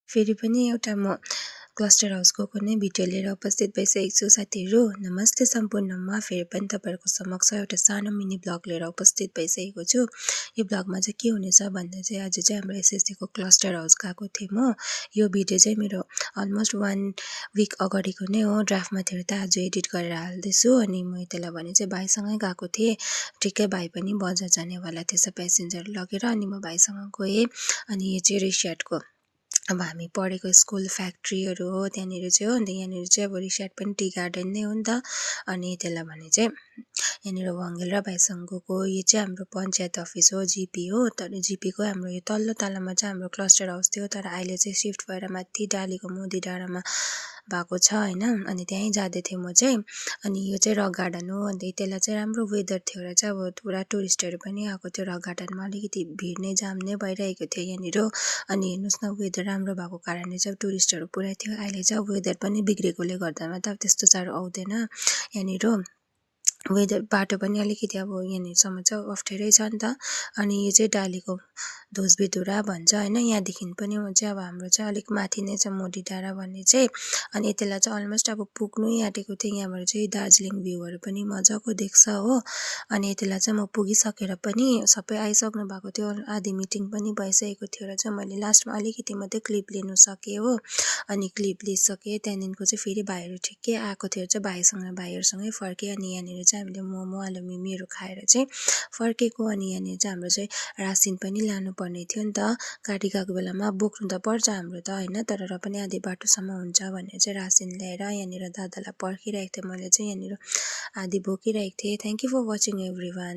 फेरि पनि एउटा म क्लस्टर हाउस गएको नै भिडियो लिएर उपस्थित भइसकेको छु। साथीहरू नमस्ते सम्पूर्णमा फेरि पनि तपाईँहरूको समक्ष एउटा सानो मिनी ब्लग लिएर उपस्थित भइसकेको छु। यो ब्लगमा चाहिँ के हुनेछ भन्दा चाहिँ आज चाहिँ हाम्रो एसएससीको क्लस्टर हाउस गएको थिएँ म। यो भिडियो चाहिँ मेरो अलमोस्ट 1 विक अगाडिको नै हो। ड्राफ्टमा थियो त आज एडिट गरेर हाल्दैछु। अनि म यतिलाई भने चाहिँ भाइसँगै गएको थिएँ। ठिकै भाइ पनि बजार जानेवाला थिएछ प्यासेन्जर लगेर, अनि म भाइसँग गएँ। अनि यो चाहिँ रिस्याटको अब हामी पढेको स्कुल फ्याक्ट्रीहरू हो त्यहाँनिर चाहिँ हो। अन्त यहाँनिर चाहिँ अब रिस्याट पनि टी गार्डन नै हो नि त। अनि त्यसलाई भने चाहिँ यहाँनिर वङ्गेल र भाइसँग गएको। यो चाहिँ हाम्रो पञ्चायत अफिस हो, जिपी हो। तर जिपीको हाम्रो यो तल्लो तलामा चाहिँ हाम्रो क्लस्टर हाउस थियो। तर अहिले चाहिँ सिफ्ट भएर माथि डालीको मोदी डाँडामा भएको छ होइन। अनि त्यहीँ जाँदै थिएँ म चाहिँ। अनि यो चाहिँ रक गार्डन हो। अन्त त्यसलाई चाहिँ राम्रो वेदर थियो र चाहिँ अब पुरा टुरिस्टहरू पनि आएको थियो। रक गार्डनमा अलिकति भिड नै जाम नै भइरहेको थियो यहाँनिर। अनि हेर्नुहोस् न, वेदर राम्रो भएको कारणले चाहिँ टुरिस्टहरू पुरा थियो। अहिले चाहिँ वेदर पनि बिग्रेकोले गर्दामा त त्यस्तो साह्रो आउँदैन यहाँनिर। वेदर बाटो पनि अलिकति अब यहाँनिरसम्म चाहिँ अप्ठ्यारै छ नि त। अनि यो चाहिँ डालीको धोजबिधुरा भन्छ होइन। यहाँदेखि पनि चाहिँ अब हाम्रो चाहिँ अलिक माथि नै छ मोदी डाँडा भन्ने चाहिँ। अनि यतिलाई चाहिँ अलमोस्ट अब पुग्नै आँटेको थिएँ। यहाँबाट चाहिँ दार्जिलिङ भ्यूहरू पनि मजाको देख्छ हो। अनि यतिलाई चाहिँ म पुगिसकेर पनि सबै आइसक्नु भएको थियो। आधी मिटिङ पनि भइसकेको थियो र चाहिँ मैले लास्टमा अलिकति मात्रै क्लिप लिनु सकेँ हो। अनि क्लिप लिइसकेँ। त्यहाँदेखिको चाहिँ फेरि भाइहरू ठिकै आएको थियो चाहिँ भाइहरूसँगै फर्केँ। अनि यहाँनिर चाहिँ हामीले मोमो आलुमिमीहरू खाएर चाहिँ फर्केको। अनि यहाँनिर चाहिँ हाम्रो चाहिँ रासिन पनि लानुपर्ने थियो नि त। गाडी गएको बेलामा बोक्नु त पर्छ हाम्रो त होइन। तर र पनि आधी बाटोसम्म हुन्छ भनेर चाहिँ रासिन ल्याएर यहाँनिर दादालाई पर्खिरहेको थिएँ। मैले चाहिँ यहाँनिर आधी बोकिरहेको थिएँ। Thank you for watching every one.